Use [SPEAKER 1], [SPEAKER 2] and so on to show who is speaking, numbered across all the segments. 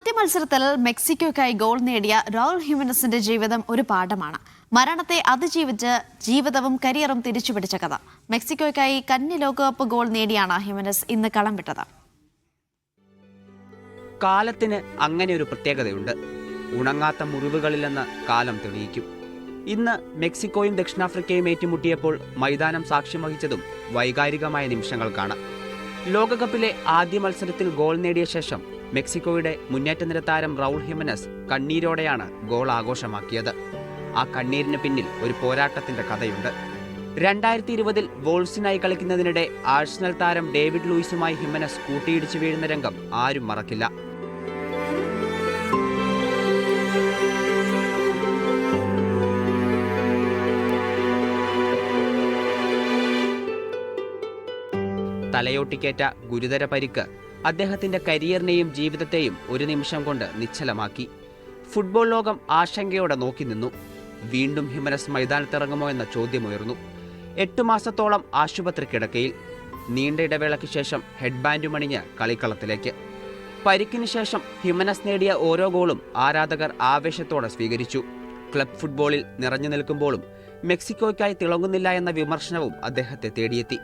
[SPEAKER 1] ആദ്യ മത്സരത്തിൽ മെക്സിക്കോയ്ക്കായി ഗോൾ നേടിയ റൗൾ ഹിമനസിന്റെ ജീവിതം ഒരു പാഠമാണ്. മരണത്തെ അതിജീവിച്ച് ജീവിതവും കരിയറും തിരിച്ചുപിടിച്ച കഥ. മെക്സിക്കോയ്ക്കായി കന്നി ലോകകപ്പ് ഗോൾ നേടിയാണ് ഹിമനസ് ഇന്ന് കളം വിട്ടത്.
[SPEAKER 2] കാലത്തിന് അങ്ങനെ ഒരു പ്രത്യേകതയുണ്ട്. ഉണങ്ങാത്ത മുറിവുകളിലെന്ന് കാലം തെളിയിക്കും. ഇന്ന് മെക്സിക്കോയും ദക്ഷിണാഫ്രിക്കയും ഏറ്റുമുട്ടിയപ്പോൾ മൈതാനം സാക്ഷ്യം വഹിച്ചതും വൈകാരികമായ നിമിഷങ്ങൾക്കാണ്. ലോകകപ്പിലെ ആദ്യ മത്സരത്തിൽ ഗോൾ നേടിയ ശേഷം മെക്സിക്കോയുടെ മുന്നേറ്റ നിര താരം റൗൾ ഹിമനസ് കണ്ണീരോടെയാണ് ഗോൾ ആഘോഷമാക്കിയത്. ആ കണ്ണീരിന് പിന്നിൽ ഒരു പോരാട്ടത്തിന്റെ കഥയുണ്ട്. 2020 വോൾസിനായി കളിക്കുന്നതിനിടെ ആഴ്സണൽ താരം ഡേവിഡ് ലൂയിസുമായി ഹിമനസ് കൂട്ടിയിടിച്ചു വീഴുന്ന രംഗം ആരും മറക്കില്ല. തലയോട്ടിക്കേറ്റ ഗുരുതര പരിക്ക് അദ്ദേഹത്തിന്റെ കരിയറിനെയും ജീവിതത്തെയും ഒരു നിമിഷം കൊണ്ട് നിശ്ചലമാക്കി. ഫുട്ബോൾ ലോകം ആശങ്കയോടെ നോക്കി നിന്നു. വീണ്ടും ഹിമനസ് മൈതാനത്തിറങ്ങുമോ എന്ന ചോദ്യമുയർന്നു. 8 മാസത്തോളം ആശുപത്രി കിടക്കയിൽ. നീണ്ട ഇടവേളയ്ക്ക് ശേഷം ഹെഡ് ബാൻഡുമണിഞ്ഞ് കളിക്കളത്തിലേക്ക്. പരിക്കിന് ശേഷം ഹിമനസ് നേടിയ ഓരോ ഗോളും ആരാധകർ ആവേശത്തോടെ സ്വീകരിച്ചു. ക്ലബ് ഫുട്ബോളിൽ നിറഞ്ഞു നിൽക്കുമ്പോഴും മെക്സിക്കോയ്ക്കായി തിളങ്ങുന്നില്ല എന്ന വിമർശനവും അദ്ദേഹത്തെ തേടിയെത്തി.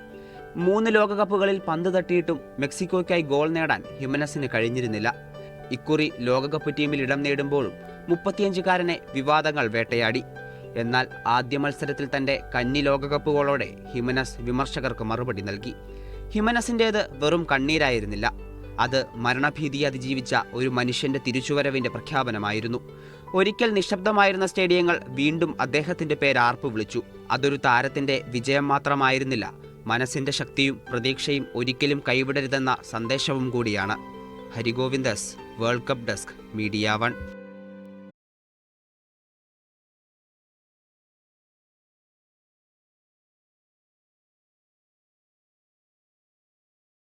[SPEAKER 2] 3 ലോകകപ്പുകളിൽ പന്ത് തട്ടിയിട്ടും മെക്സിക്കോയ്ക്കായി ഗോൾ നേടാൻ ഹിമനസിന് കഴിഞ്ഞിരുന്നില്ല. ഇക്കുറി ലോകകപ്പ് ടീമിൽ ഇടം നേടുമ്പോഴും 35-കാരനെ വിവാദങ്ങൾ വേട്ടയാടി. എന്നാൽ ആദ്യ മത്സരത്തിൽ തന്റെ കന്നി ലോകകപ്പ് ഗോളോടെ ഹിമനസ് വിമർശകർക്ക് മറുപടി നൽകി. ഹിമനസിൻ്റേത് വെറും കണ്ണീരായിരുന്നില്ല, അത് മരണഭീതി അതിജീവിച്ച ഒരു മനുഷ്യന്റെ തിരിച്ചുവരവിന്റെ പ്രഖ്യാപനമായിരുന്നു. ഒരിക്കൽ നിശബ്ദമായിരുന്ന സ്റ്റേഡിയങ്ങൾ വീണ്ടും അദ്ദേഹത്തിന്റെ പേര് ആർപ്പ് വിളിച്ചു. അതൊരു താരത്തിന്റെ വിജയം മാത്രമായിരുന്നില്ല, മനസ്സിന്റെ ശക്തിയും പ്രതീക്ഷയും ഒരിക്കലും കൈവിടരുതെന്ന സന്ദേശവും കൂടിയാണ്. ഹരിഗോവിന്ദസ്, വേൾഡ് കപ്പ് ഡെസ്ക്, മീഡിയ 1.